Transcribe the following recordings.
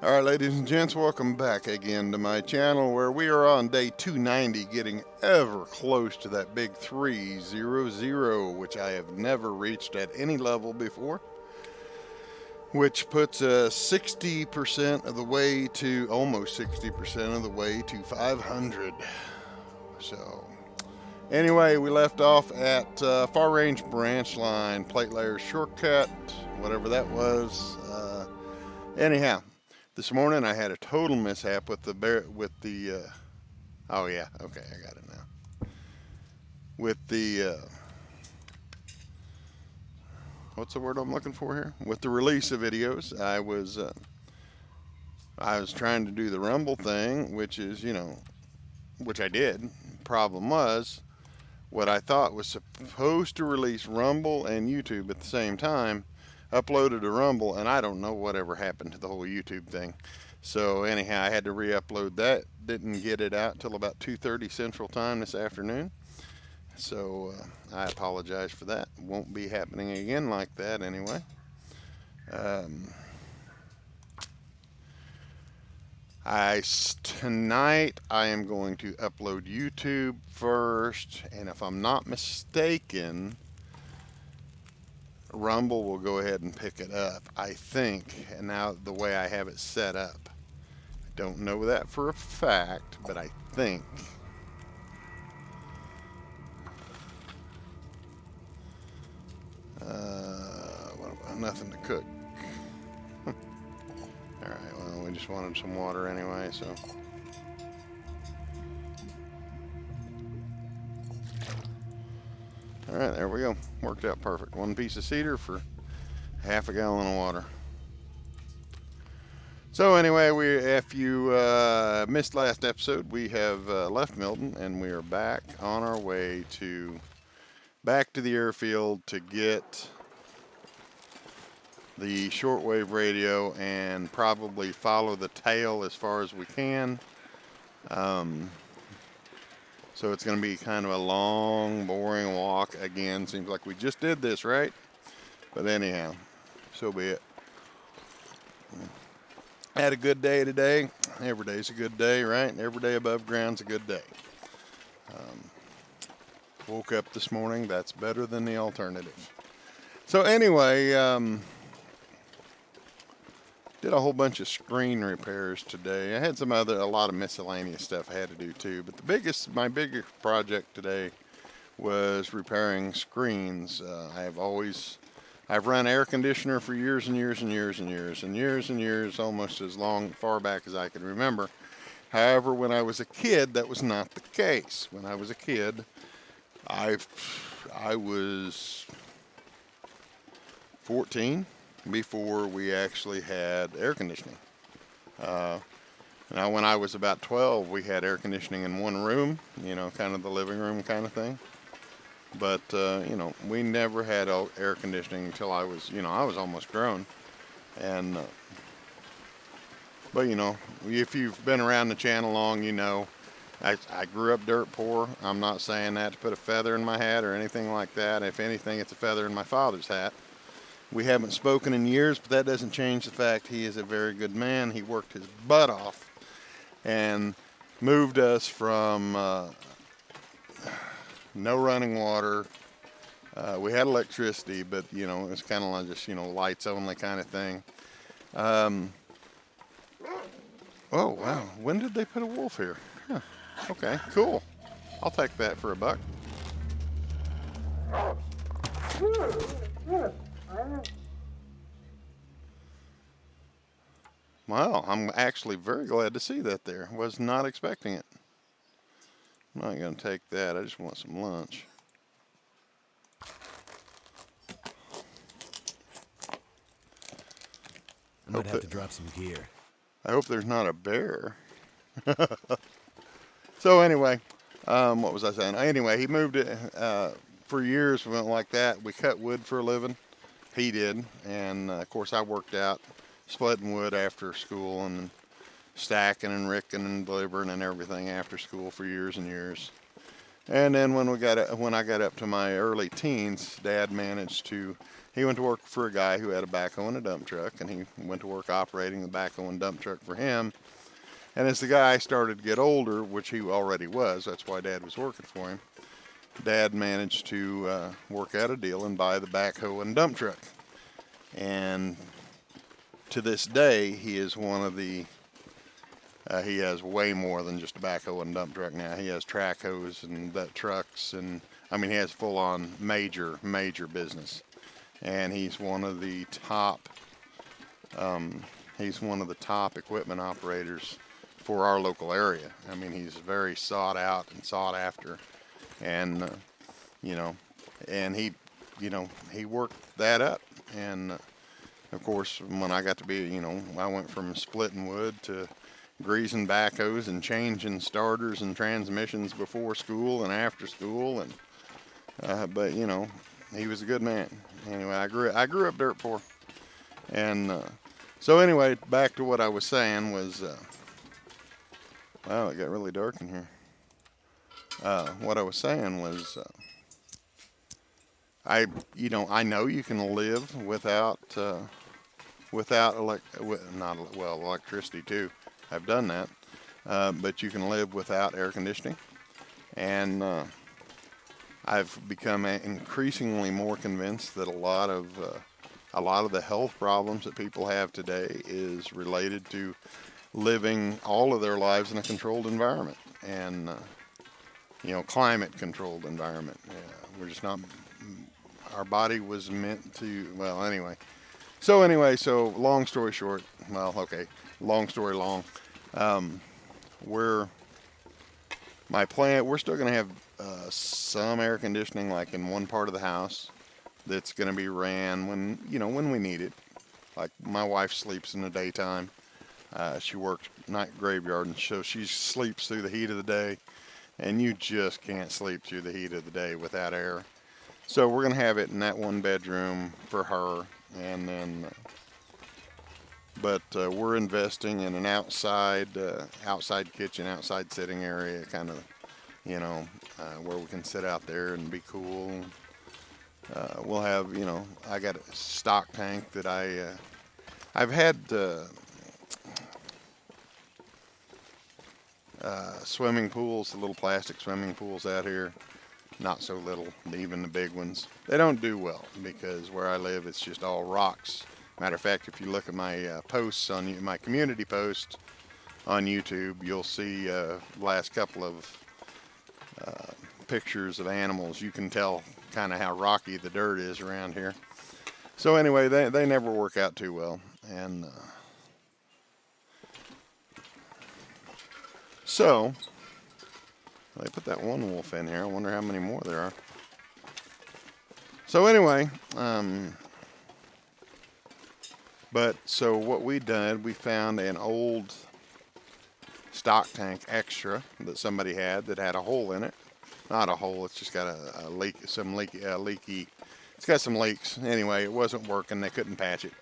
Alright, ladies and gents, welcome back again to my channel where we are on day 290, getting ever close to that big 300, which I have never reached at any level before, which puts us 60% of the way to, almost 60% of the way to 500. So, anyway, we left off at Far Range Branch Line, Plate Layer Shortcut, whatever that was. Anyhow, this morning I had a total mishap with oh yeah, okay, I got it now. With the what's the word I'm looking for here? With the release of videos, I was trying to do the Rumble thing, which is, which I did. Problem was, what I thought was supposed to release Rumble and YouTube at the same time, uploaded to Rumble, and I don't know whatever happened to the whole YouTube thing. So anyhow, I had to re-upload that. Didn't get it out till about 2:30 Central Time this afternoon. So I apologize for that. Won't be happening again like that anyway. Um, Tonight I am going to upload YouTube first, and if I'm not mistaken, Rumble will go ahead and pick it up, I think, and now the way I have it set up. I don't know that for a fact, but I think. What about nothing to cook? Alright, well, we just wanted some water anyway, so. Alright, there we go. Worked out perfect. One piece of cedar for half a gallon of water. So anyway, if you missed last episode, we have left Milton and we are back on our way back to the airfield to get the shortwave radio and probably follow the tail as far as we can. So it's going to be kind of a long, boring walk again. Seems like we just did this, right? But anyhow, so be it. Had a good day today. Every day's a good day, right? Every day above ground's a good day. Woke up this morning. That's better than the alternative. So anyway, did a whole bunch of screen repairs today. I had a lot of miscellaneous stuff I had to do too. But my biggest project today was repairing screens. I've run air conditioner for years and years and years and years and years and years, almost far back as I can remember. However, when I was a kid, that was not the case. When I was a kid, I was 14 before we actually had air conditioning. Now, when I was about 12, we had air conditioning in one room, kind of the living room kind of thing. But, we never had air conditioning until I was almost grown. And, but, if you've been around the channel long, I grew up dirt poor. I'm not saying that to put a feather in my hat or anything like that. If anything, it's a feather in my father's hat. We haven't spoken in years, but that doesn't change the fact he is a very good man. He worked his butt off and moved us from no running water. We had electricity, but, it was kind of like just, lights only kind of thing. Oh, wow. When did they put a wolf here? Huh. Okay, cool. I'll take that for $1. Well, I'm actually very glad to see that there. Was not expecting it. I'm not going to take that. I just want some lunch. I might have to drop some gear. I hope there's not a bear. So anyway, what was I saying? Anyway, he moved it for years. We went like that. We cut wood for a living. He did. And, of course, I worked out splitting wood after school and stacking and ricking and delivering and everything after school for years and years. And then when I got up to my early teens, Dad managed to. He went to work for a guy who had a backhoe and a dump truck, and he went to work operating the backhoe and dump truck for him. And as the guy started to get older, which he already was, that's why Dad was working for him, Dad managed to work out a deal and buy the backhoe and dump truck. And to this day, he is one of the he has way more than just a backhoe and dump truck now. He has track hoes and trucks, and I mean, he has full-on major business. And he's one of the top. He's one of the top equipment operators for our local area. I mean, he's very sought out and sought after, and you know, and he worked that up. And of course, when I got to be, I went from splitting wood to greasing backhoes and changing starters and transmissions before school and after school, and but he was a good man. Anyway, I grew up dirt poor, and so anyway, back to what I was saying was, wow, it got really dark in here. What I was saying was, I know you can live without electricity too. I've done that, but you can live without air conditioning, and I've become increasingly more convinced that a lot of the health problems that people have today is related to living all of their lives in a controlled environment, and climate controlled environment. We're just not. Our body was meant to. Well, anyway. So long story short. Well, okay. Long story long. We're still going to have some air conditioning, like in one part of the house, that's going to be ran when we need it. Like my wife sleeps in the daytime. She works night graveyard, and so she sleeps through the heat of the day, and you just can't sleep through the heat of the day without air. So we're going to have it in that one bedroom for her, and then but we're investing in an outside kitchen, outside sitting area, kind of, where we can sit out there and be cool. We'll have, I got a stock tank that I've had swimming pools, the little plastic swimming pools out here. Not so little, even the big ones. They don't do well because where I live, it's just all rocks. Matter of fact, if you look at my posts on my community post on YouTube, you'll see last couple of pictures of animals. You can tell kind of how rocky the dirt is around here. So anyway, they never work out too well. And so they put that one wolf in here. I wonder how many more there are. So anyway, so what we did, we found an old stock tank extra that somebody had that had a hole in it. Not a hole, it's just got a leak, leaky. It's got some leaks. Anyway, it wasn't working. They couldn't patch it.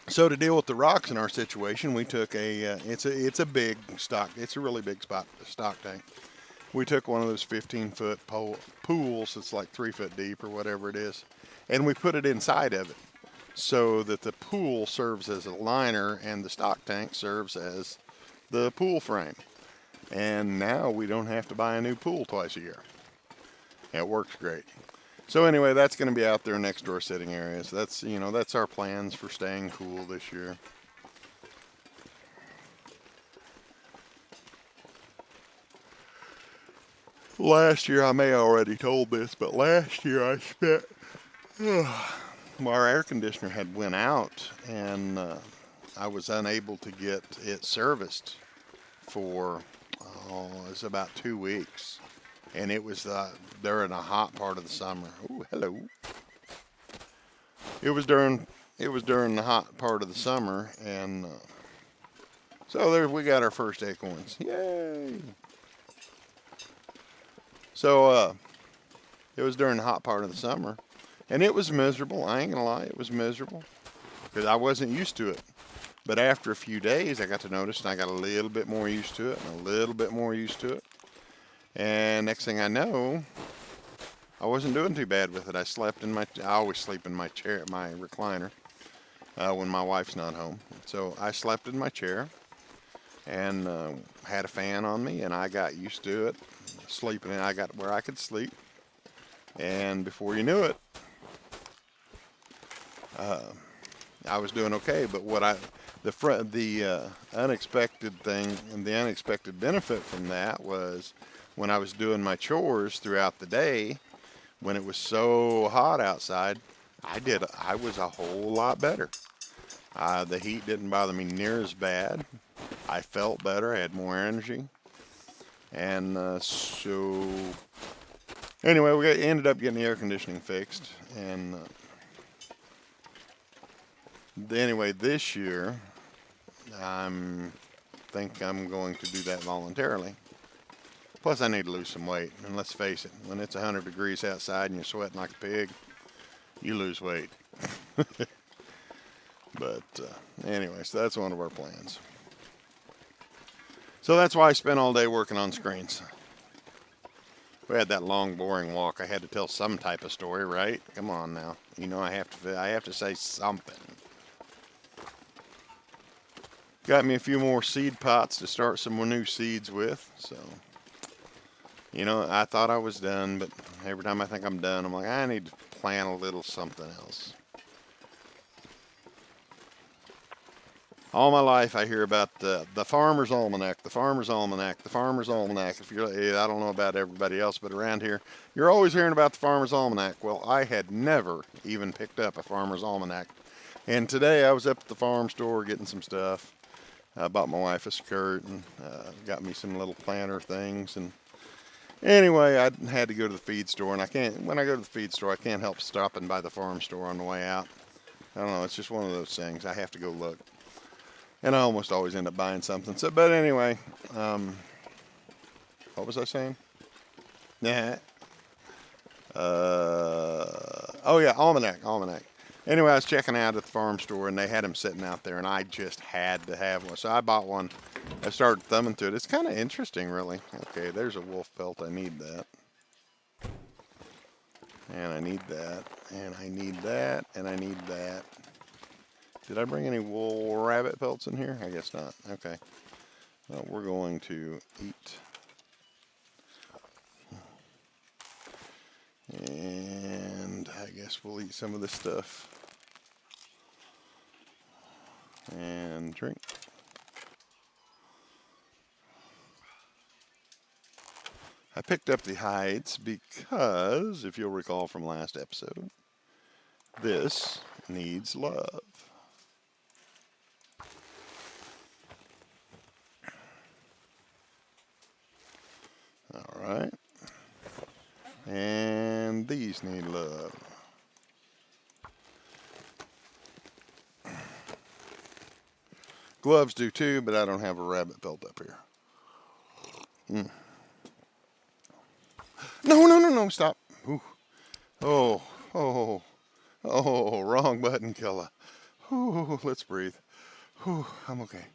So to deal with the rocks in our situation, we took it's a big stock. It's a really big stock tank. We took one of those 15-foot pools. It's like 3 foot deep or whatever it is, and we put it inside of it, so that the pool serves as a liner and the stock tank serves as the pool frame. And now we don't have to buy a new pool twice a year. It works great. So anyway, that's going to be out there next to our sitting areas. That's our plans for staying cool this year. Last year, I may have already told this, but last year I spent, our air conditioner had went out, and I was unable to get it serviced for, it's about 2 weeks. And it was during a hot part of the summer. Ooh, hello. It was during the hot part of the summer, and so there we got our first acorns. Yay! So it was during the hot part of the summer, and it was miserable. I ain't gonna lie, it was miserable because I wasn't used to it. But after a few days, I got to notice, and I got a little bit more used to it, and a little bit more used to it. And next thing I know, I wasn't doing too bad with it. I always sleep in my chair, my recliner, when my wife's not home. So I slept in my chair and had a fan on me, and I got used to it. Sleeping, and I got where I could sleep. And before you knew it, I was doing okay. But the unexpected thing and the unexpected benefit from that was when I was doing my chores throughout the day, when it was so hot outside, I was a whole lot better. The heat didn't bother me near as bad. I felt better. I had more energy. And so anyway, we ended up getting the air conditioning fixed. And anyway, this year, I think I'm going to do that voluntarily. Plus, I need to lose some weight. And let's face it, when it's 100 degrees outside and you're sweating like a pig, you lose weight. But anyway, so that's one of our plans. So that's why I spent all day working on screens. We had that long, boring walk. I had to tell some type of story, right? Come on now. You know I have to say something. Got me a few more seed pots to start some more new seeds with. So, you know, I thought I was done, but every time I think I'm done, I'm like, I need to plant a little something else. All my life I hear about the Farmer's Almanac, the Farmer's Almanac, the Farmer's Almanac. I don't know about everybody else, but around here, you're always hearing about the Farmer's Almanac. Well, I had never even picked up a Farmer's Almanac. And today I was up at the farm store getting some stuff. I bought my wife a skirt and got me some little planter things. And anyway, I had to go to the feed store, and when I go to the feed store, I can't help stopping by the farm store on the way out. I don't know, it's just one of those things. I have to go look. And I almost always end up buying something. So, but anyway, what was I saying? Nah. Oh yeah, almanac. Anyway, I was checking out at the farm store, and they had them sitting out there, and I just had to have one. So I bought one. I started thumbing through it. It's kind of interesting, really. Okay, there's a wolf pelt. I need that. And I need that. And I need that. And I need that. Did I bring any wool rabbit pelts in here? I guess not. Okay. Well, we're going to eat. And I guess we'll eat some of this stuff. And drink. I picked up the hides because, if you'll recall from last episode, this needs love. All right. And these need love. Gloves do too, but I don't have a rabbit pelt up here. No, stop. Ooh. Oh, wrong button, killer. Ooh, let's breathe. Ooh, I'm okay.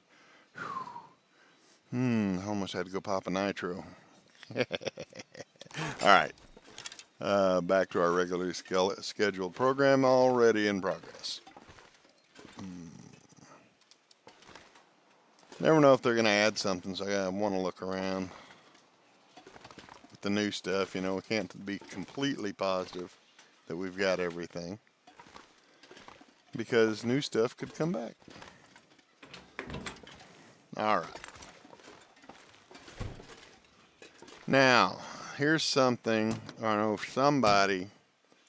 I almost had to go pop a nitro. All right. Back to our regularly scheduled program, already in progress. Never know if they're going to add something, so I want to look around with the new stuff. You know, we can't be completely positive that we've got everything, because new stuff could come back. All right. Now, here's something. I know somebody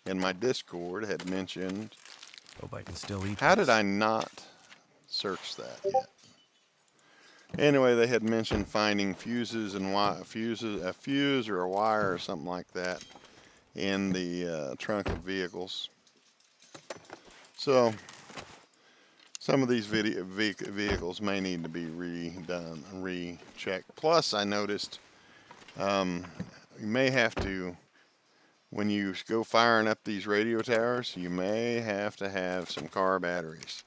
in my Discord had mentioned. Hope I can still eat. How did I not search that yet? Anyway, they had mentioned finding fuses and a fuse or a wire or something like that in the trunk of vehicles. So some of these vehicles may need to be redone, rechecked. Plus, I noticed you may have to, when you go firing up these radio towers, you may have to have some car batteries,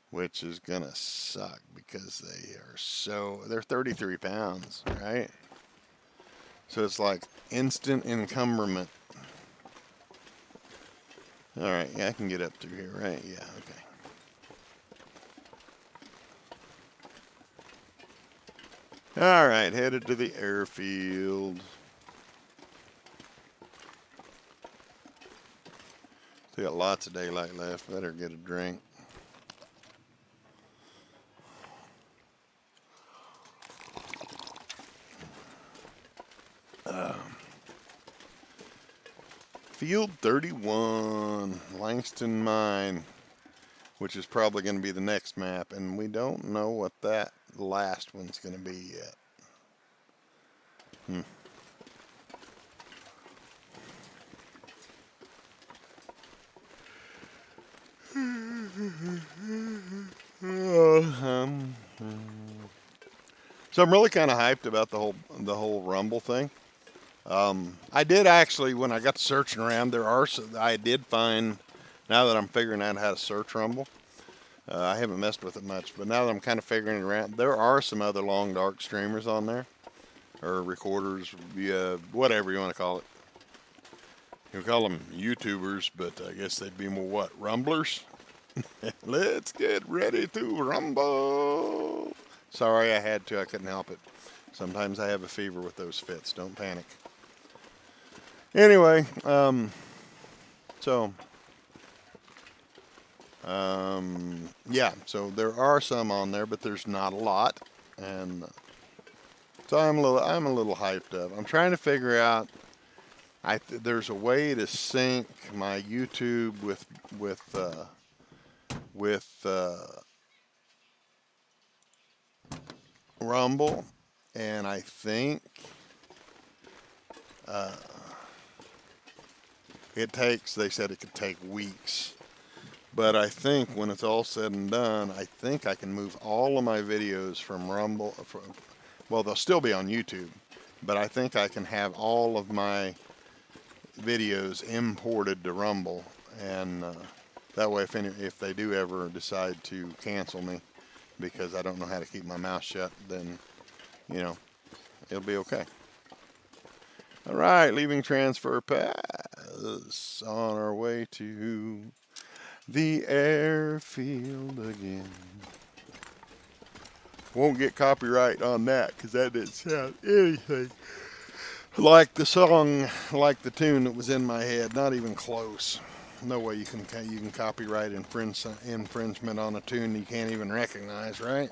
which is gonna suck because they're 33 pounds, right? So it's like instant encumberment. All right, yeah, I can get up through here, right? Yeah, okay. All right, headed to the airfield. Still got lots of daylight left. Better get a drink. Field 31, Langston Mine, which is probably going to be the next map, and we don't know what that last one's going to be yet. So I'm really kind of hyped about the whole Rumble thing. I did actually, when I got to searching around, I did find, now that I'm figuring out how to search Rumble, I haven't messed with it much, but now that I'm kind of figuring it around, there are some other long dark streamers on there, or recorders, whatever you want to call it. You call them YouTubers, but I guess they'd be more what, Rumblers? Let's get ready to rumble. Sorry, I had to. I couldn't help it. Sometimes I have a fever with those fits. Don't panic. Anyway, yeah, so there are some on there, but there's not a lot, and so I'm a little hyped up. I'm trying to figure out. There's a way to sync my YouTube with Rumble, and I think they said it could take weeks. But I think when it's all said and done, I think I can move all of my videos from Rumble. Well, they'll still be on YouTube, but I think I can have all of my videos imported to Rumble, and that way, if they do ever decide to cancel me because I don't know how to keep my mouth shut, then it'll be okay. All right, leaving transfer pass on our way to the airfield again. Won't get copyright on that because that didn't sound anything like the song, like the tune that was in my head. Not even close. No way you can copyright infringement on a tune you can't even recognize, right?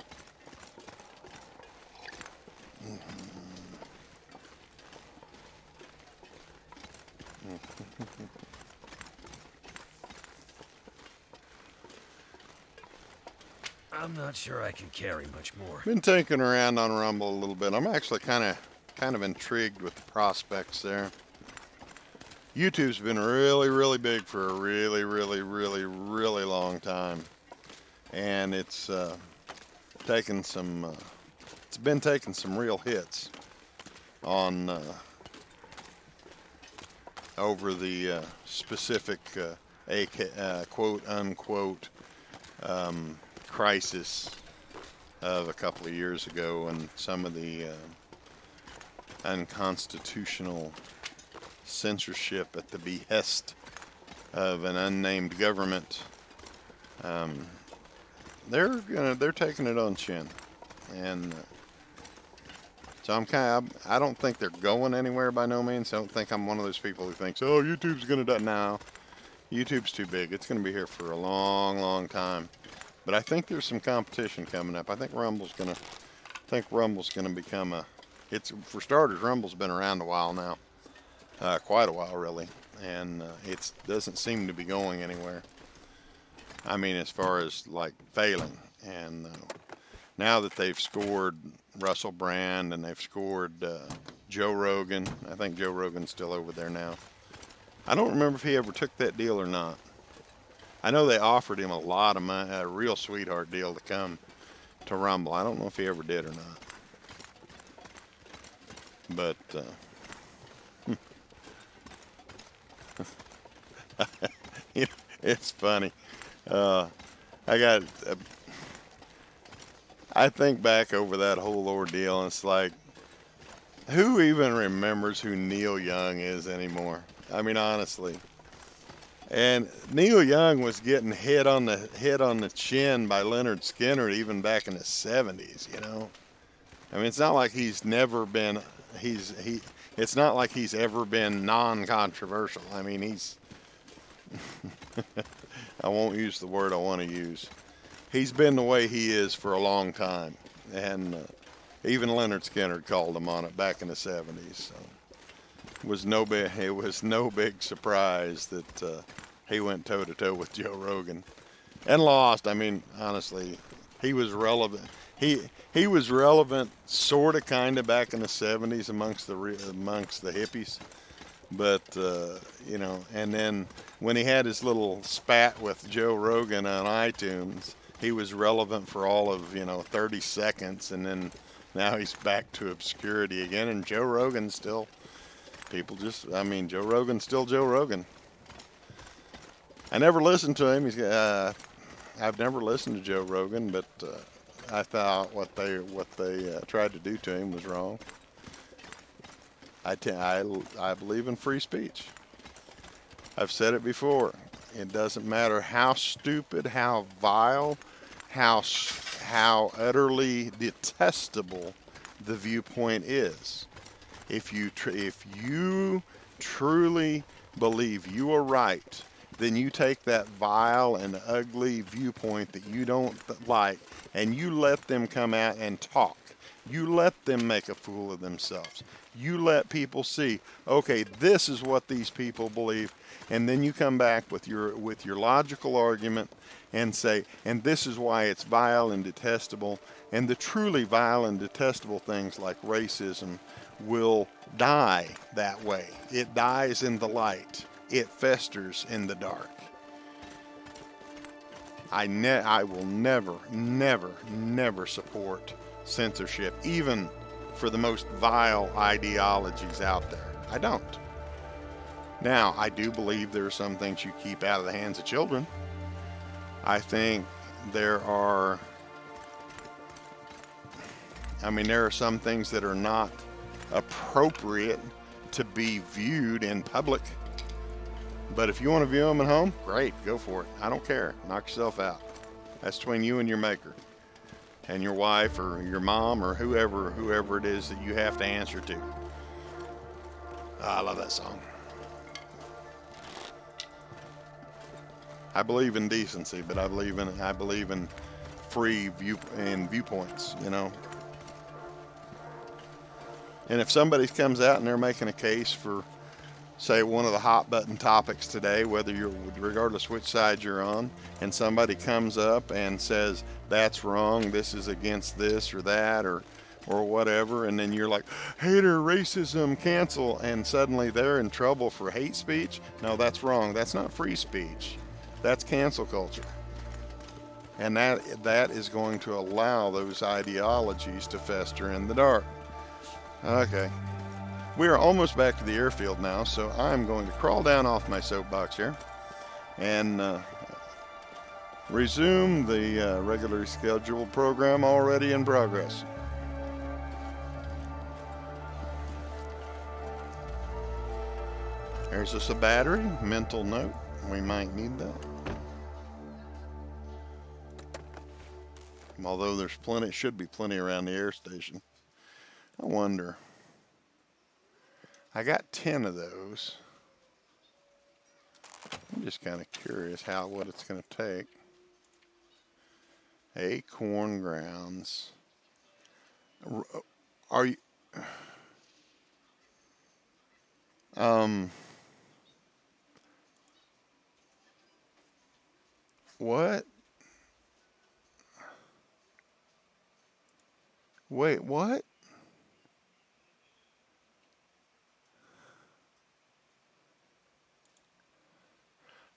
I'm not sure I can carry much more. Been taking around on Rumble a little bit. I'm actually kind of intrigued with the prospects there. YouTube's been really, really big for a really, really, really, really long time, and it's been taking some real hits on over the specific quote unquote crisis of a couple of years ago, and some of the unconstitutional censorship at the behest of an unnamed government. They're taking it on chin, and so I don't think they're going anywhere by no means. I don't think I'm one of those people who thinks, oh, YouTube's gonna die now. YouTube's too big. It's gonna be here for a long, long time. But I think there's some competition coming up. I think Rumble's gonna become for starters, Rumble's been around a while now. Quite a while, really. And it doesn't seem to be going anywhere. I mean, as far as like failing. And now that they've scored Russell Brand and they've scored Joe Rogan, I think Joe Rogan's still over there now. I don't remember if he ever took that deal or not. I know they offered him a lot of money, a real sweetheart deal to come to Rumble. I don't know if he ever did or not. But it's funny. I think back over that whole ordeal, and it's like Who even remembers who Neil Young is anymore? I mean, honestly. And Neil Young was getting hit on the chin by Leonard Skinner even back in the 70s, you know. I mean, it's not like he's never been he it's not like he's ever been non-controversial. I mean, he's I won't use the word I want to use. He's been the way he is for a long time. And even Leonard Skinner called him on it back in the 70s. So it was no big surprise that he went toe to toe with Joe Rogan and lost. I mean, honestly, he was relevant. He was relevant, sort of, kind of, back in the '70s amongst the hippies. But you know, and then when he had his little spat with Joe Rogan on iTunes, he was relevant for all of 30 seconds, and then now he's back to obscurity again. And Joe Rogan still, I mean, Joe Rogan's still Joe Rogan. I never listened to him. I've never listened to Joe Rogan, but I thought what they tried to do to him was wrong. I believe in free speech. I've said it before. It doesn't matter how stupid, how vile, how utterly detestable the viewpoint is. If you truly believe you are right, then you take that vile and ugly viewpoint that you don't like, and you let them come out and talk. You let them make a fool of themselves. You let people see, okay, this is what these people believe, and then you come back with your logical argument and say, and this is why it's vile and detestable. And the truly vile and detestable things like racism will die that way. It dies in the light. It festers in the dark. I will never support censorship, even for the most vile ideologies out there. I don't. Now, I do believe there are some things you keep out of the hands of children. I think there are some things that are not appropriate to be viewed in public. But if you want to view them at home, great, go for it. I don't care. Knock yourself out. That's between you and your maker, and your wife or your mom or whoever it is that you have to answer to. I love that song. I believe in decency, but I believe in free viewpoints, you know. And if somebody comes out and they're making a case for, say, one of the hot button topics today, regardless which side you're on, and somebody comes up and says that's wrong, this is against this or that or whatever, and then you're like, hater, racism, cancel, and suddenly they're in trouble for hate speech. No, that's wrong. That's not free speech. That's cancel culture. And that is going to allow those ideologies to fester in the dark. Okay. We are almost back to the airfield now, so I'm going to crawl down off my soapbox here and resume the regularly scheduled program already in progress. There's us a battery, mental note. We might need that. Although should be plenty around the air station. I wonder. I got 10 of those. I'm just kind of curious what it's going to take. Acorn grounds. Are you... What? Wait, what?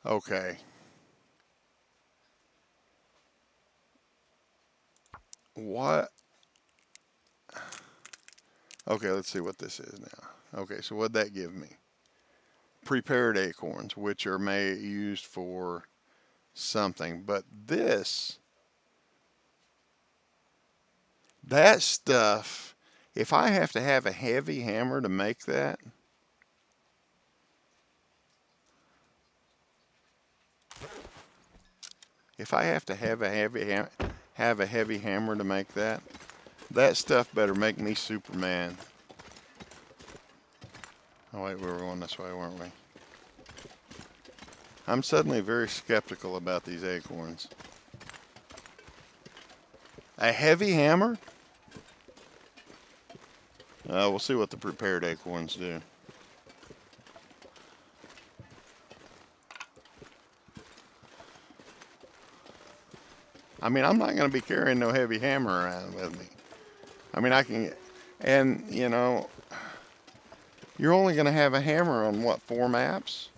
Okay. What? Okay, let's see what this is now. Okay, so what'd that give me? Prepared acorns, which are used for something. But that stuff If I have to have a heavy hammer to make that, if I have to have a heavy hammer to make that, that stuff better make me Superman. Oh wait, we were going this way, weren't we? I'm suddenly very skeptical about these acorns. A heavy hammer? We'll see what the prepared acorns do. I mean, I'm not going to be carrying no heavy hammer around with me. I mean, I can, and you know, you're only going to have a hammer on what, 4 maps?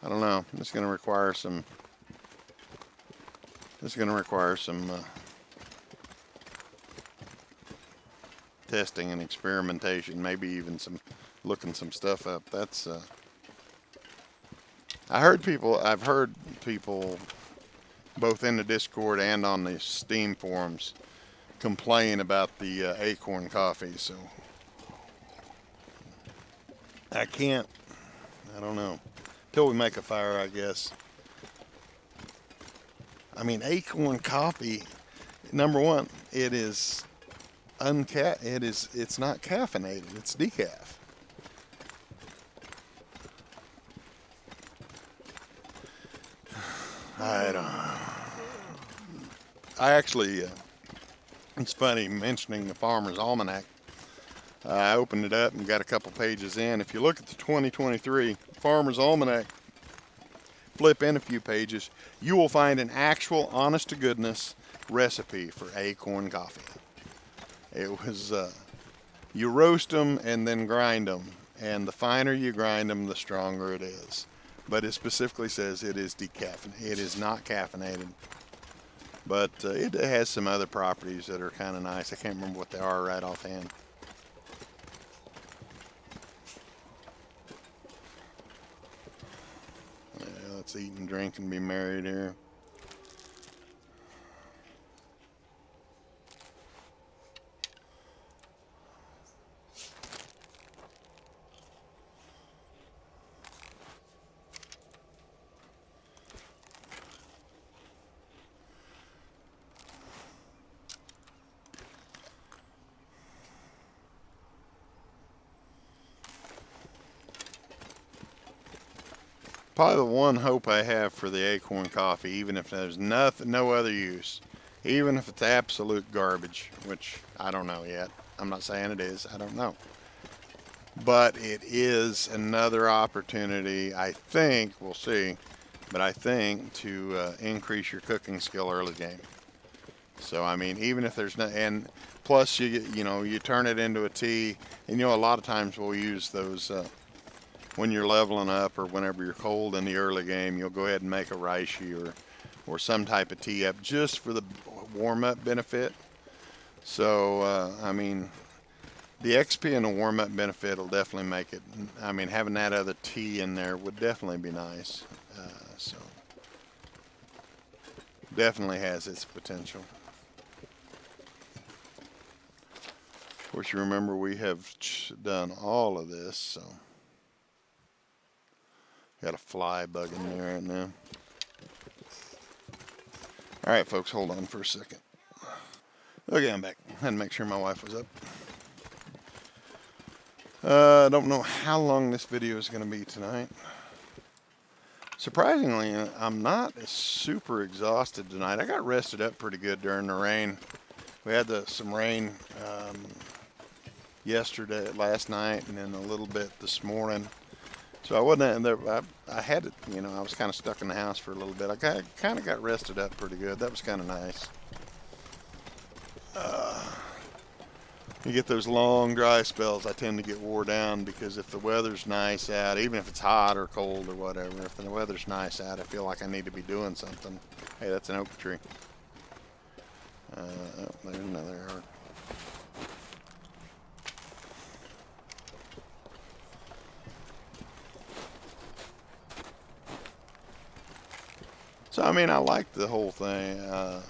I don't know. It's going to require some. It's going to require some testing and experimentation. Maybe even some looking some stuff up. That's. I've heard people, both in the Discord and on the Steam forums, complain about the acorn coffee. So I don't know. Till we make a fire, I guess. I mean, acorn coffee, number one, it's not caffeinated, it's decaf. I don't know. I actually, it's funny mentioning the Farmer's Almanac. I opened it up and got a couple pages in. If you look at the 2023 Farmer's Almanac, flip in a few pages, you will find an actual honest-to-goodness recipe for acorn coffee. It was, you roast them and then grind them, and the finer you grind them, the stronger it is. But it specifically says it is decaffeinated. It is not caffeinated. But it has some other properties that are kind of nice. I can't remember what they are right offhand. Let's eat and drink and be married here. Probably the one hope I have for the acorn coffee, even if there's no other use, even if it's absolute garbage, which I don't know yet. I'm not saying it is. I don't know. But it is another opportunity, I think, we'll see, but I think to increase your cooking skill early game. So, I mean, even if there's no, and plus you turn it into a tea, and a lot of times we'll use those, when you're leveling up or whenever you're cold in the early game, you'll go ahead and make a reishi or some type of tea up just for the warm-up benefit. So, I mean, the XP and the warm-up benefit will definitely make it. I mean, having that other tea in there would definitely be nice. So, definitely has its potential. Of course, you remember we have done all of this, so. Got a fly bug in there right now. All right, folks, hold on for a second. Okay, I'm back. I had to make sure my wife was up. I don't know how long this video is going to be tonight. Surprisingly, I'm not super exhausted tonight. I got rested up pretty good during the rain. We had some rain last night, and then a little bit this morning. So I wasn't there. I had it, I was kind of stuck in the house for a little bit. I kind of got rested up pretty good. That was kind of nice. You get those long dry spells, I tend to get wore down because if the weather's nice out, even if it's hot or cold or whatever, if the weather's nice out, I feel like I need to be doing something. Hey, that's an oak tree. Oh, there's another arrow. So I mean, I like the whole thing. I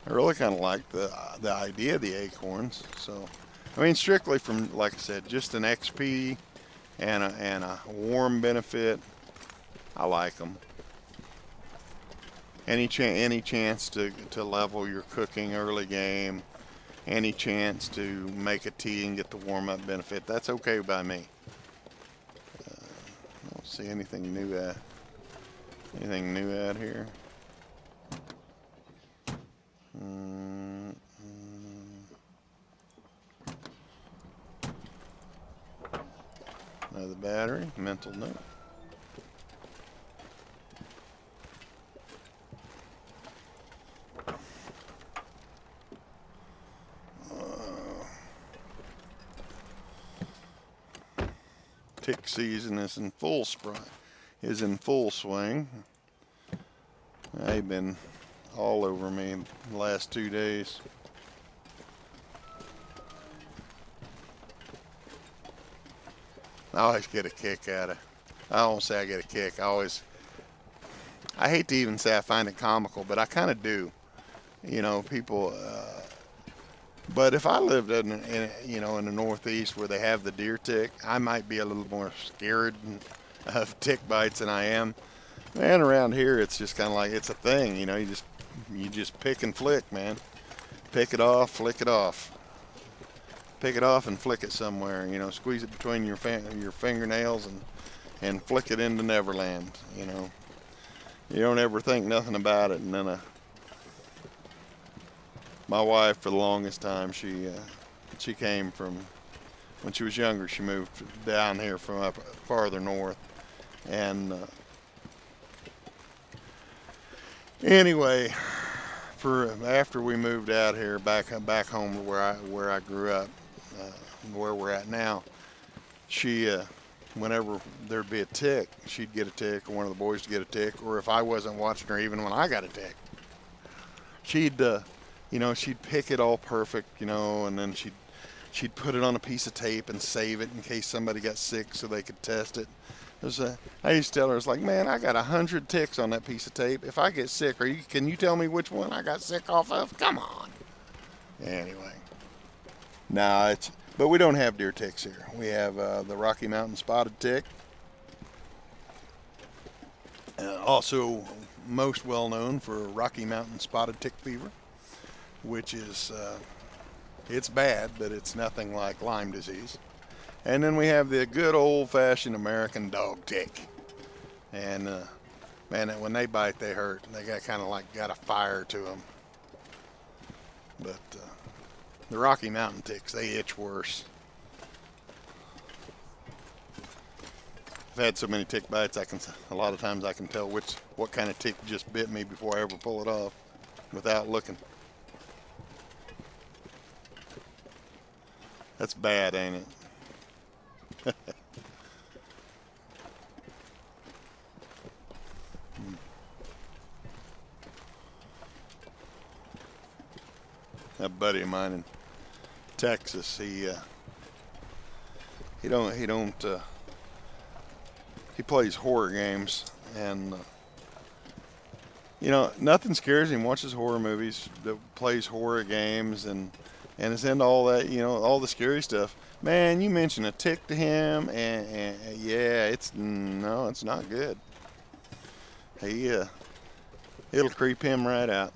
really kind of like the idea of the acorns. So I mean, strictly from, like I said, just an XP and a warm benefit, I like them. Any chance to level your cooking early game, any chance to make a tea and get the warm up benefit, that's okay by me. I don't see anything new out here. Another battery, mental note. Tick season is in full swing. They've been all over me the last 2 days. I always get a kick out of. I don't say I get a kick. I hate to even say I find it comical, but I kind of do. You know, people. But if I lived in the Northeast where they have the deer tick, I might be a little more scared of tick bites than I am. Man, around here it's just kind of like it's a thing. You know, you just pick and flick, man. Pick it off, flick it off. Pick it off and flick it somewhere. You know, squeeze it between your fingernails and flick it into Neverland. You know, you don't ever think nothing about it. And then my wife, for the longest time, she came from, when she was younger, she moved down here from up farther north, and anyway, after we moved out here back home to where I grew up, where we're at now, she whenever there'd be a tick, she'd get a tick, or one of the boys would get a tick, or if I wasn't watching her, even when I got a tick, she'd pick it all perfect, and then she'd put it on a piece of tape and save it in case somebody got sick so they could test it. I used to tell her, it's like, man, I got 100 ticks on that piece of tape. If I get sick, can you tell me which one I got sick off of? Come on. Anyway, but we don't have deer ticks here. We have the Rocky Mountain spotted tick. Also, most well known for Rocky Mountain spotted tick fever, which is it's bad, but it's nothing like Lyme disease. And then we have the good old-fashioned American dog tick. And man, when they bite, they hurt. They got a fire to them. But the Rocky Mountain ticks, they itch worse. I've had so many tick bites, a lot of times I can tell what kind of tick just bit me before I ever pull it off without looking. That's bad, ain't it? A buddy of mine in Texas, he plays horror games, and nothing scares him. Watches horror movies, plays horror games, and is into all that, all the scary stuff. Man, you mention a tick to him, and yeah, it's not good. It'll creep him right out.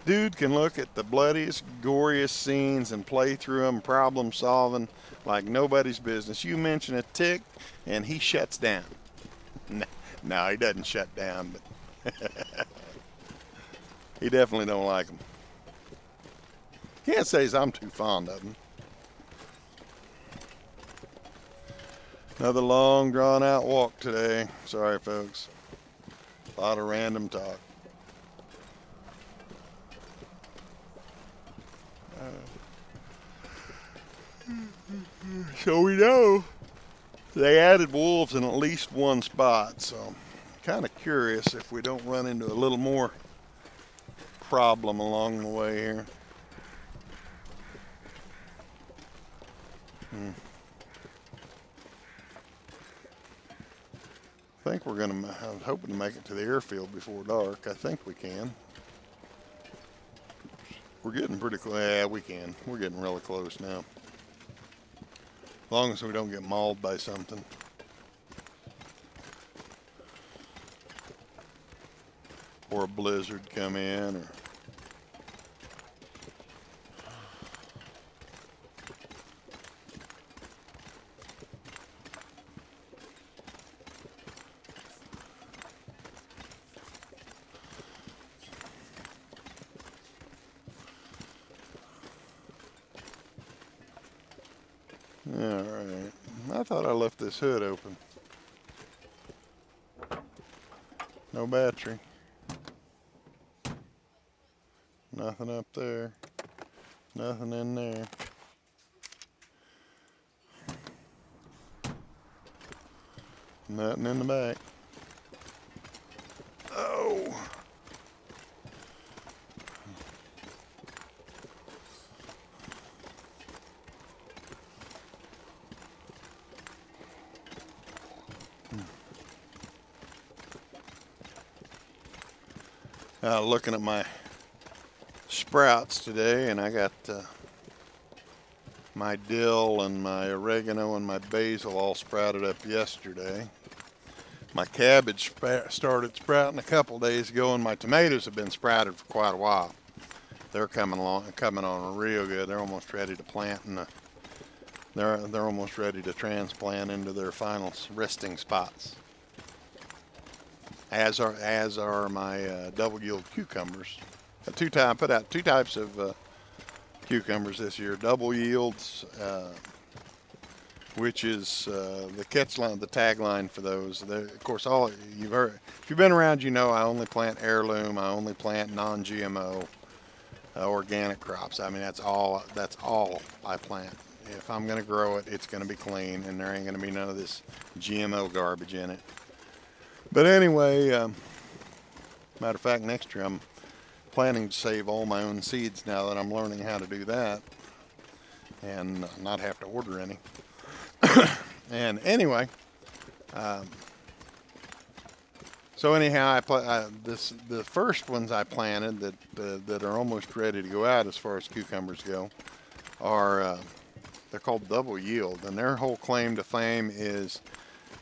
Dude can look at the bloodiest, goriest scenes and play through them, problem solving like nobody's business. You mention a tick, and he shuts down. No, he doesn't shut down, but he definitely don't like them. Can't say I'm too fond of them. Another long, drawn-out walk today. Sorry, folks. A lot of random talk. So we know they added wolves in at least one spot, so I'm kind of curious if we don't run into a little more problem along the way here. think we're gonna, I was hoping to make it to the airfield before dark. I think we can. We're getting pretty close. Yeah, we can. We're getting really close now. As long as we don't get mauled by something. Or a blizzard come in, or all right. I thought I left this hood open. No battery. Nothing up there. Nothing in there. Nothing in the back. Oh. Looking at my sprouts today, and I got my dill and my oregano and my basil all sprouted up yesterday. My cabbage started sprouting a couple days ago, and my tomatoes have been sprouted for quite a while. They're coming on real good. They're almost ready to plant, and they're almost ready to transplant into their final resting spots. As are my double yield cucumbers. I put out two types of cucumbers this year. Double yields, which is the catchline, the tagline for those. Of course, all you've heard, if you've been around, you know I only plant heirloom. I only plant non-GMO organic crops. I mean, that's all I plant. If I'm going to grow it, it's going to be clean, and there ain't going to be none of this GMO garbage in it. But anyway, matter of fact, next year I'm planning to save all my own seeds now that I'm learning how to do that and not have to order any. And anyway, so anyhow, the first ones I planted that are almost ready to go out as far as cucumbers go are they're called double yield, and their whole claim to fame is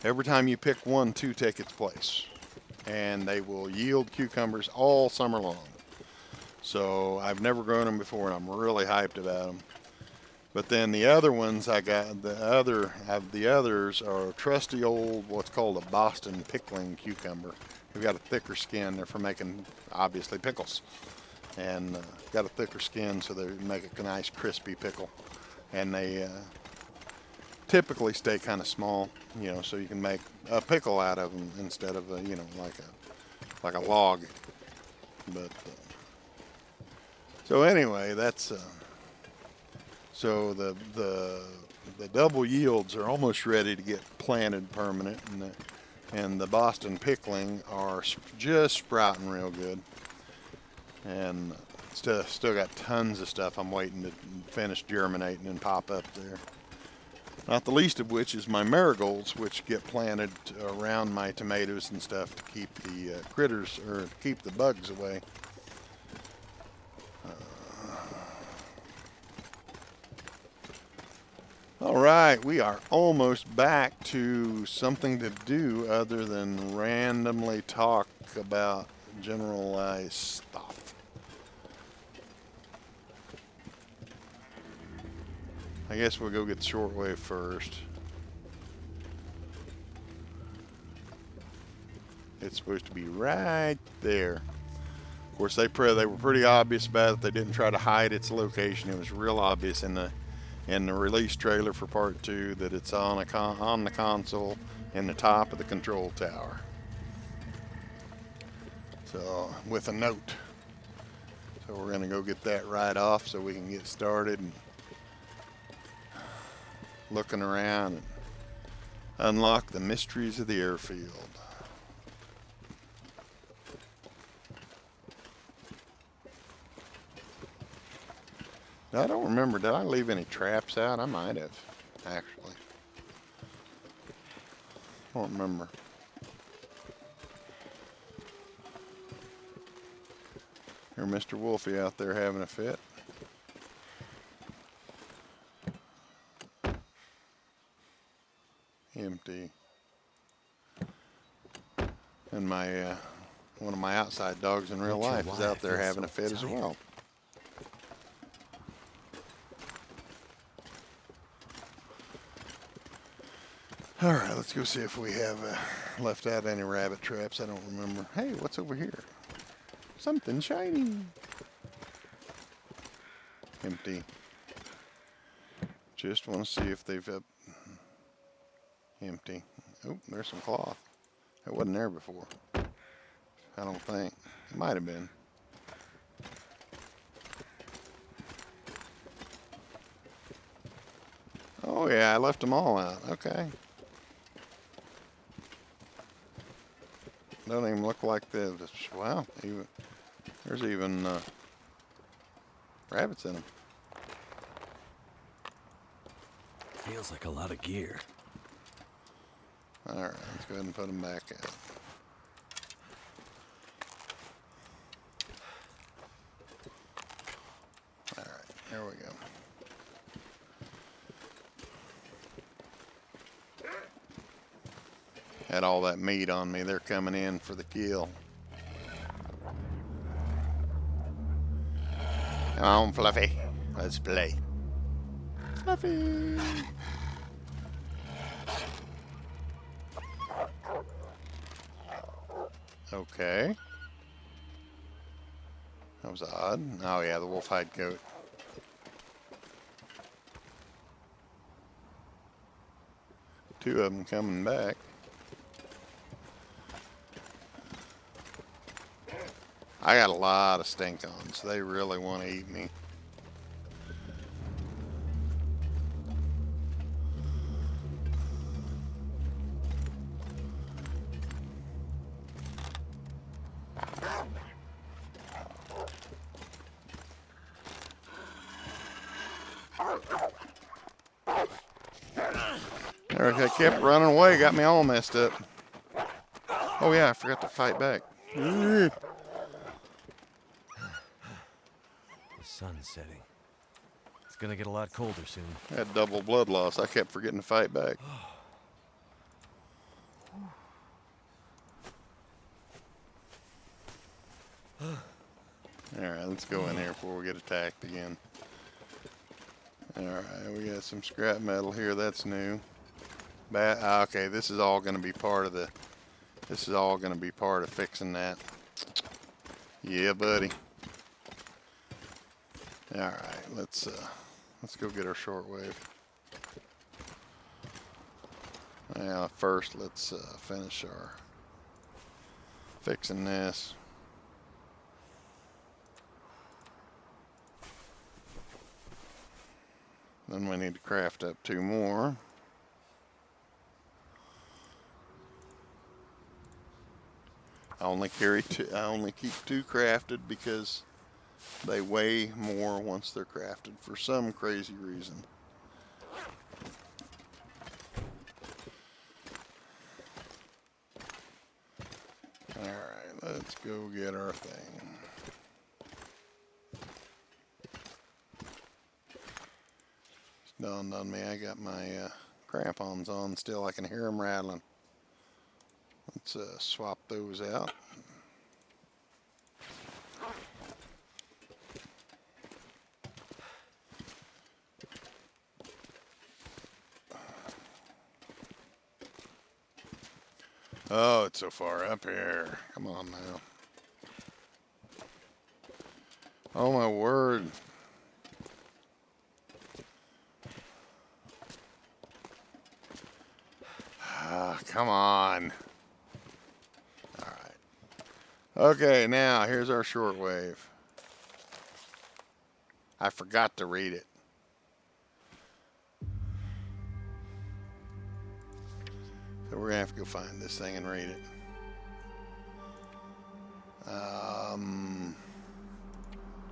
every time you pick one, two take its place, and they will yield cucumbers all summer long. So I've never grown them before, and I'm really hyped about them. But then the other ones I got, the others are trusty old, what's called a Boston pickling cucumber. They've got a thicker skin. They're for making, obviously, pickles. And got a thicker skin, so they make a nice crispy pickle. And they typically stay kind of small, you know, so you can make a pickle out of them instead of you know, like a log. But so anyway, that's so the double yields are almost ready to get planted permanent, and the Boston pickling are just sprouting real good, and still got tons of stuff I'm waiting to finish germinating and pop up there. Not the least of which is my marigolds, which get planted around my tomatoes and stuff to keep the critters, or keep the bugs away. All right, we are almost back to something to do other than randomly talk about generalized stuff. I guess we'll go get the shortwave first. It's supposed to be right there. Of course, they were pretty obvious about it. They didn't try to hide its location. It was real obvious in the release trailer for part 2 that it's on the console in the top of the control tower. So with a note. So we're gonna go get that right off so we can get started and looking around and unlock the mysteries of the airfield. I don't remember, did I leave any traps out? I might have, actually. I don't remember. Or Mr. Wolfie out there having a fit. Empty. And my one of my outside dogs in real life is out there having a fit as well. All right, let's go see if we have left out any rabbit traps. I don't remember. Hey, what's over here? Something shiny. Empty. Just want to see if they've empty. Oh, there's some cloth. It wasn't there before. I don't think. It might have been. Oh yeah, I left them all out. Okay. Don't even look like this. Wow, there's even rabbits in them. Feels like a lot of gear. All right, let's go ahead and put them back out. All right, there we go. Had all that meat on me. They're coming in for the kill. Come on, Fluffy. Let's play. Fluffy. Okay. That was odd. Oh yeah, the wolf hide coat. Two of them coming back. I got a lot of stink-ons. They really want to eat me. I kept running away, got me all messed up. Oh yeah, I forgot to fight back. The sun's setting. It's gonna get a lot colder soon. I had double blood loss. I kept forgetting to fight back. Alright, let's go in here before we get attacked again. Alright, we got some scrap metal here. That's new. Okay, this is all going to be part of the... This is all going to be part of fixing that. Yeah, buddy. Alright, let's go get our shortwave. Now, first, let's finish our fixing this. Then we need to craft up 2 more. I only carry 2. I only keep 2 crafted because they weigh more once they're crafted for some crazy reason. All right, let's go get our thing. It's dawned on me I got my crampons on still. I can hear them rattling. Let's swap those out. Oh, it's so far up here. Come on now. Oh my word. Ah, come on. All right. Okay, now here's our shortwave. I forgot to read it. So we're gonna have to go find this thing and read it.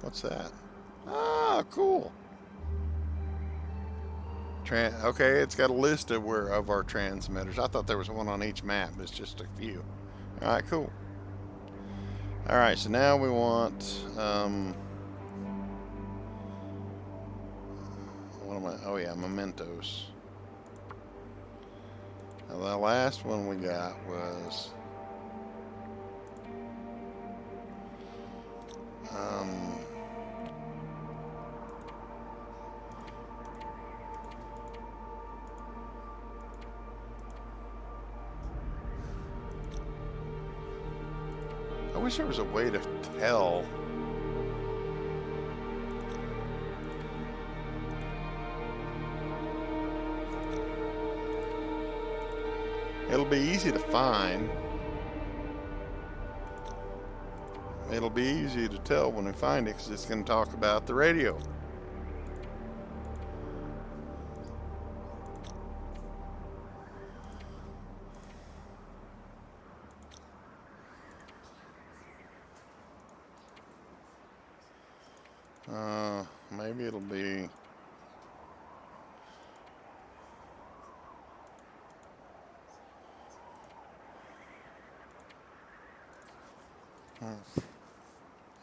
What's that? Ah, cool. Okay, it's got a list of our transmitters. I thought there was one on each map. It's just a few. All right, cool. All right, so now we want, what am I? Oh yeah, mementos. Now, the last one we got was, I wish there was a way to tell. It'll be easy to find. It'll be easy to tell when we find it because it's going to talk about the radio. Maybe it'll be.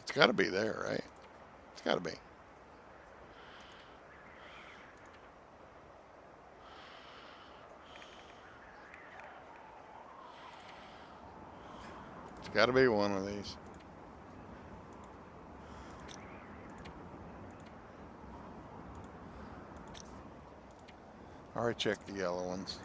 It's got to be there, right? It's got to be. It's got to be one of these. All right, check the yellow ones.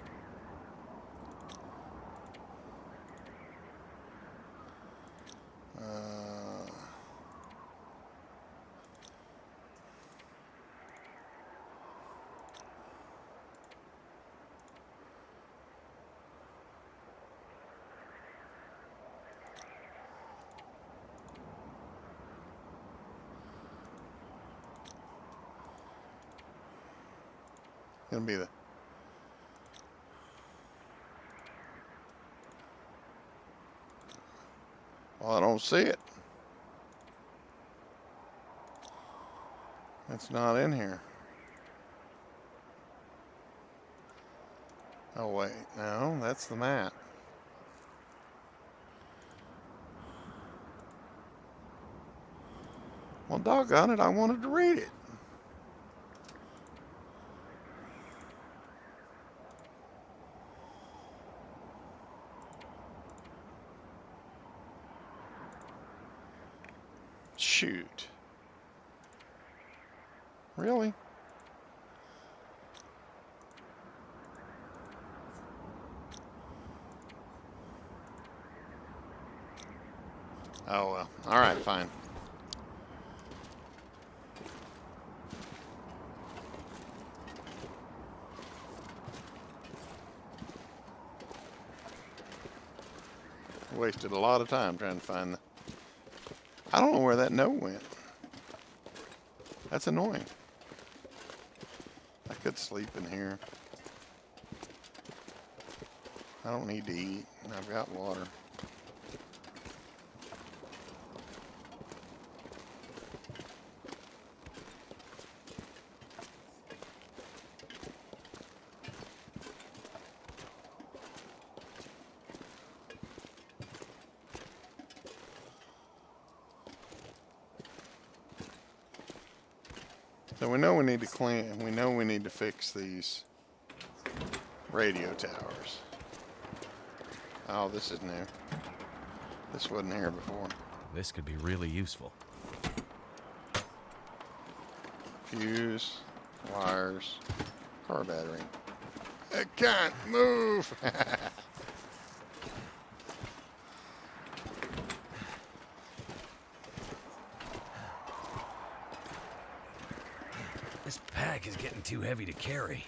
Gonna be the. Well, I don't see it. It's not in here. Oh wait, no, that's the map. Well, doggone it, I wanted to read it. Shoot. Really? Oh well. All right, fine. Wasted a lot of time trying to find the. I don't know where that note went. That's annoying. I could sleep in here. I don't need to eat. I've got water. So we know we need to clean, we know we need to fix these radio towers. Oh, this is new. This wasn't here before. This could be really useful. Fuse, wires, car battery. It can't move! This pack is getting too heavy to carry.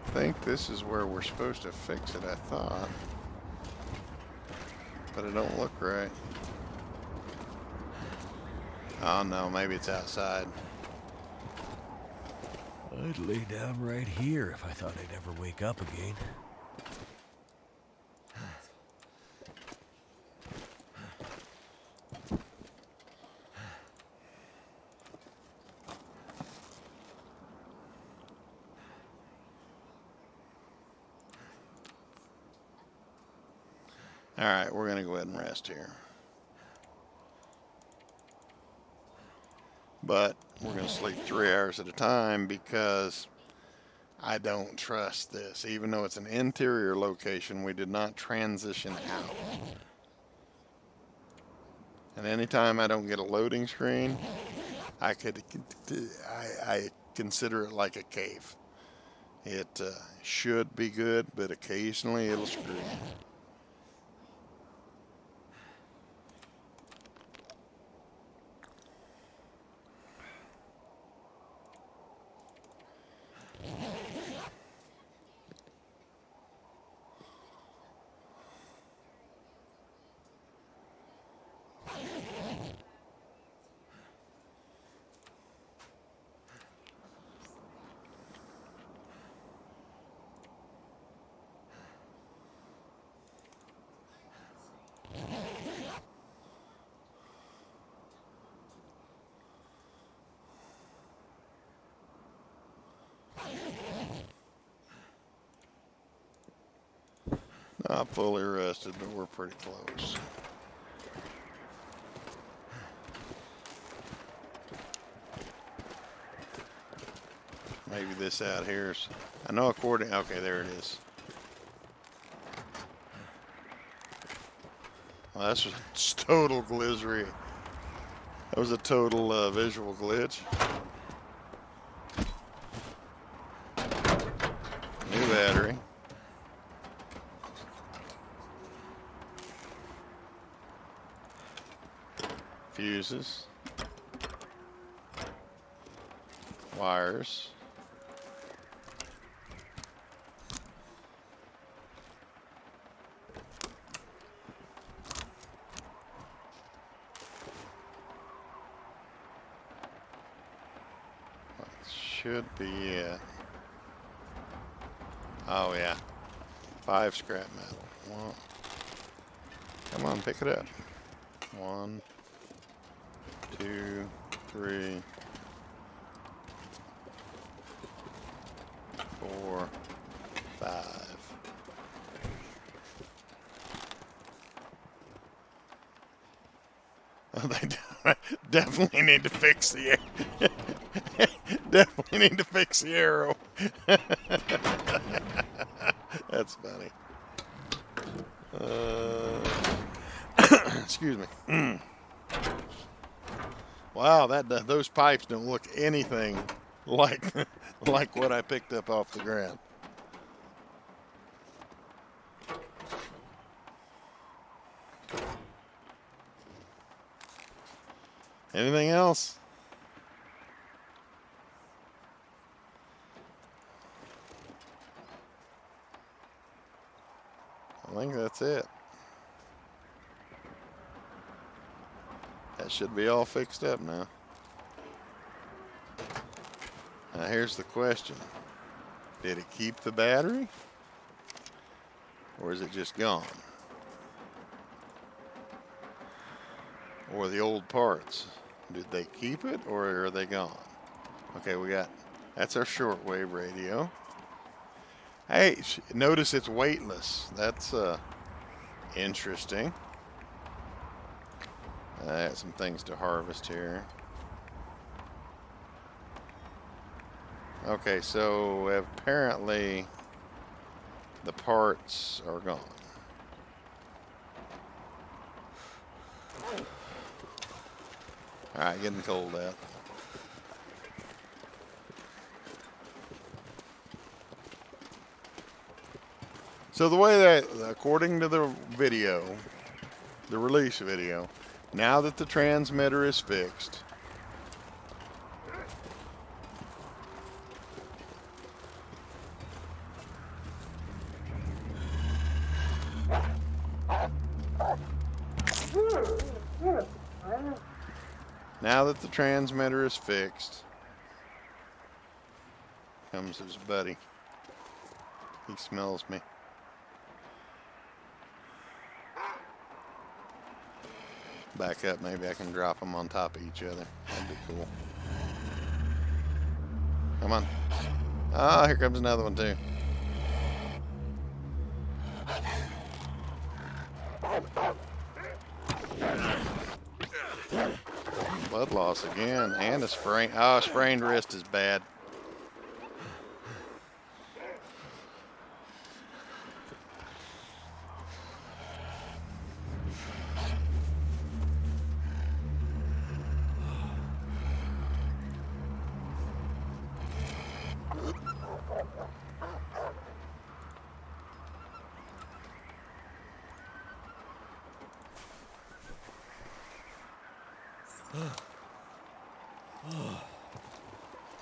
I think this is where we're supposed to fix it, I thought. But it don't look right. Oh no, maybe it's outside. I'd lay down right here if I thought I'd ever wake up again. Alright, we're going to go ahead and rest here. But we're going to sleep 3 hours at a time because I don't trust this. Even though it's an interior location, we did not transition out. And anytime I don't get a loading screen, I consider it like a cave. It should be good, but occasionally it'll screw you. Not fully rested, but we're pretty close. Maybe this out here's, I know according, okay, there it is. Well, that's just total glizzery. That was a total visual glitch. New battery. Fuses. Wires. Should be it. Oh yeah. 5 scrap metal. Well, come on, pick it up. 1, 2, 3, 4, 5. Oh, they definitely need to fix the definitely need to fix the arrow. That's funny. Excuse me. Wow, those pipes don't look anything like like what I picked up off the ground. Anything else? I think that's it. That should be all fixed up now. Now here's the question. Did it keep the battery? Or is it just gone? Or the old parts? Did they keep it or are they gone? Okay, that's our shortwave radio. Hey, notice it's weightless. That's interesting. I have some things to harvest here. Okay, so apparently the parts are gone. All right, getting cold out. So the way that, according to the video, the release video, now that the transmitter is fixed, comes his buddy. He smells me. Back up, maybe I can drop them on top of each other. That'd be cool. Come on. Ah, here comes another one too. Blood loss again, and a sprain. Oh, sprained wrist is bad.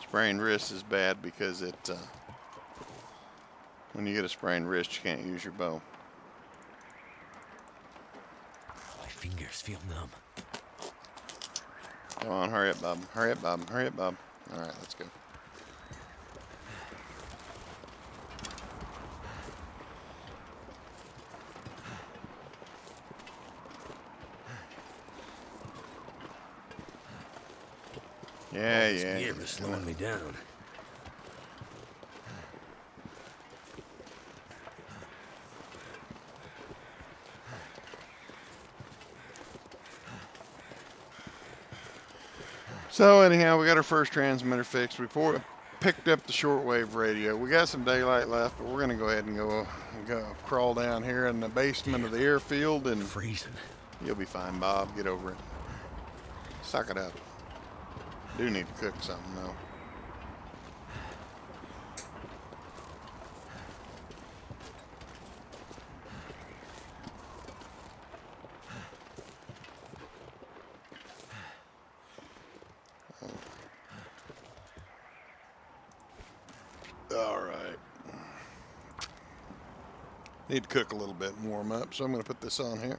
Sprained wrist is bad because it, when you get a sprained wrist, you can't use your bow. My fingers feel numb. Come on, hurry up, Bob. Hurry up, Bob. Hurry up, Bob. All right, let's go. Yeah. Gear was slowing me down. So anyhow, we got our first transmitter fixed. We picked up the shortwave radio. We got some daylight left, but we're gonna go ahead and go crawl down here in the basement of the airfield, and Freezing. you'll be fine, Bob. Get over it. Suck it up. Do need to cook something though. All right. Need to cook a little bit and warm up, so I'm going to put this on here.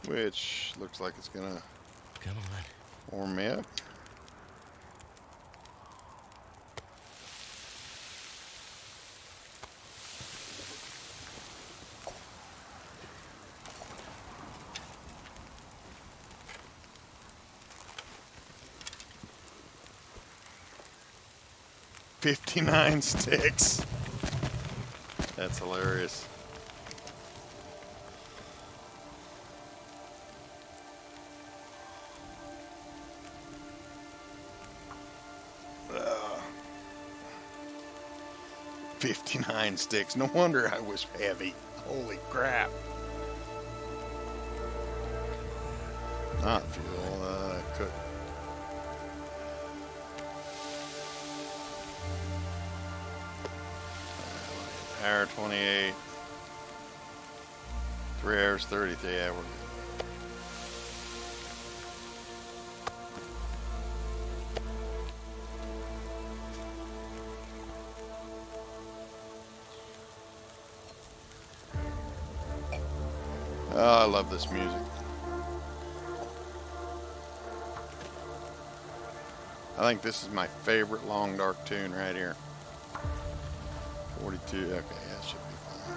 Which looks like it's going to Come on. warm me up. $59 sticks. That's hilarious. Uh, 59 sticks. No wonder I was heavy. Holy crap. Not fuel, cook. Hour 28, 3 hours 33 hours. Oh, I love this music. I think this is my favorite long dark tune right here. 42, okay, that should be fine.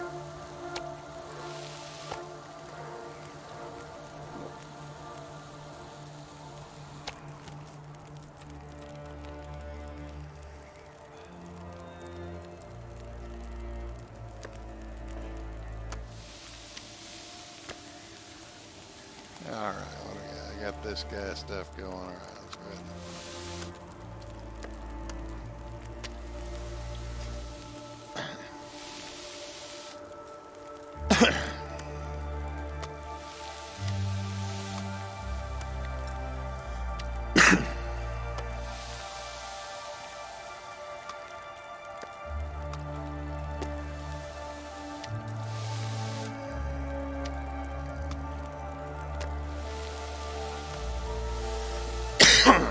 All right, what do we got? I got this guy stuff going. All right, let's go ahead.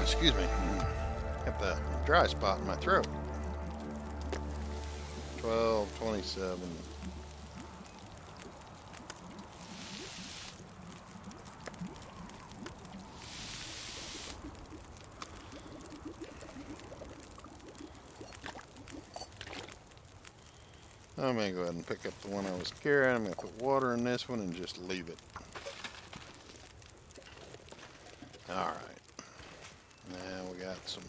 Excuse me. Got the dry spot in my throat. 12:27. I'm going to go ahead and pick up the one I was carrying. I'm going to put water in this one and just leave it. All right. Now we got some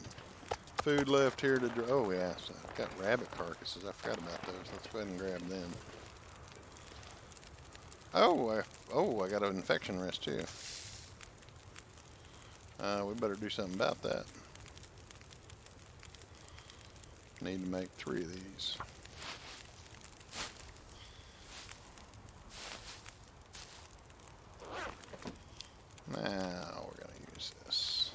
food left here to dry. Oh, yeah. So I've got rabbit carcasses. I forgot about those. Let's go ahead and grab them. Oh, I got an infection risk too. We better do something about that. Need to make 3 of these. Now we're going to use this.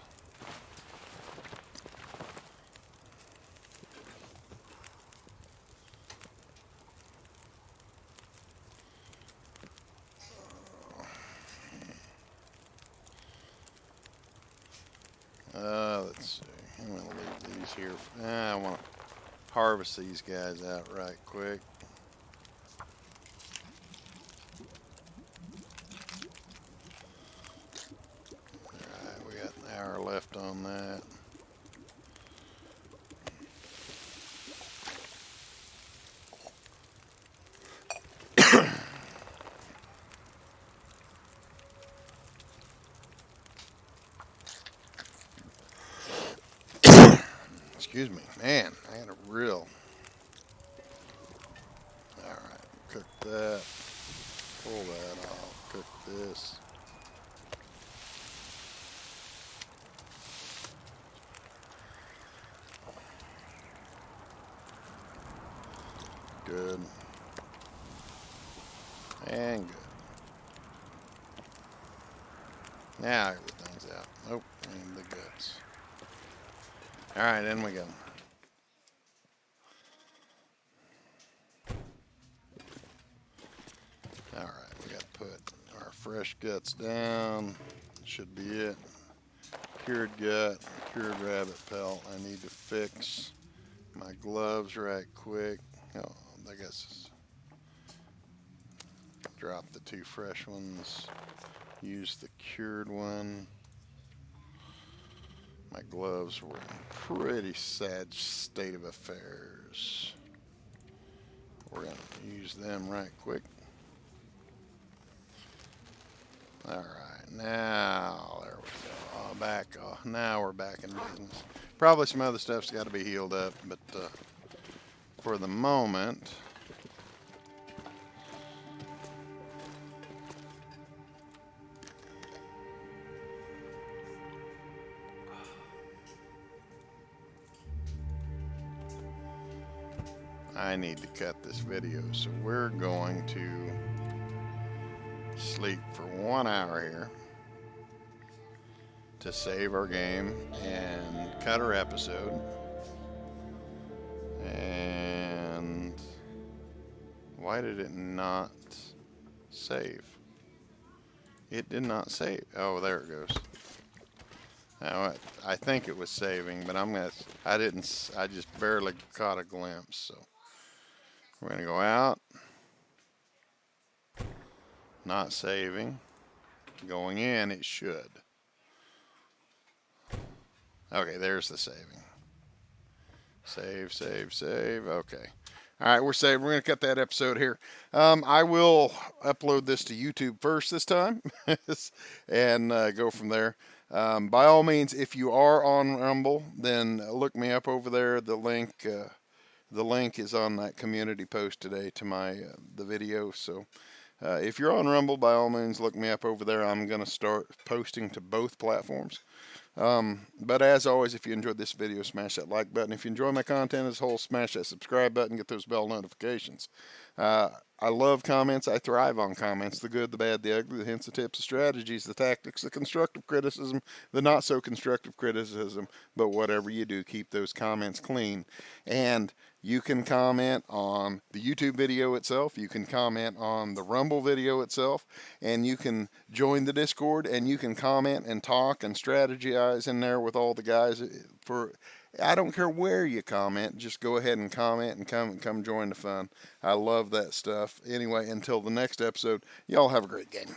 Let's see. I'm going to leave these here. I want to harvest these guys out right quick. Alright, we got an hour left on that. Excuse me, man, I had a real. Alright, cook that. Pull that off. Cook this. Good. And good. Now everything's out. Nope, and the guts. Alright, in we go. Alright, we got to put our fresh guts down. Should be it. Cured gut, cured rabbit pelt. I need to fix my gloves right quick. Oh, I guess drop the 2 fresh ones. Use the cured one. My gloves were in a pretty sad state of affairs. We're going to use them right quick. Alright, now there we go. Back. Now we're back in business. Probably some other stuff's got to be healed up, but for the moment, I need to cut this video, so we're going to sleep for 1 hour here to save our game and cut our episode. And why did it not save? It did not save. Oh, there it goes. Now, I think it was saving, but I just barely caught a glimpse, so we're gonna go out. Not saving. Going in, it should. Okay, there's the saving. Save, save, save. Okay. All right, we're saved. We're going to cut that episode here. I will upload this to YouTube first this time and go from there. By all means, if you are on Rumble, then look me up over there. The link is on that community post today to my the video. So if you're on Rumble, by all means, look me up over there. I'm going to start posting to both platforms. But as always, if you enjoyed this video, smash that like button. If you enjoy my content as a whole, smash that subscribe button, get those bell notifications. I love comments. I thrive on comments. The good, the bad, the ugly, the hints, the tips, the strategies, the tactics, the constructive criticism, the not so constructive criticism. But whatever you do, keep those comments clean. And you can comment on the YouTube video itself. You can comment on the Rumble video itself. And you can join the Discord and you can comment and talk and strategize in there with all the guys. I don't care where you comment. Just go ahead and comment and come join the fun. I love that stuff. Anyway, until the next episode, y'all have a great game.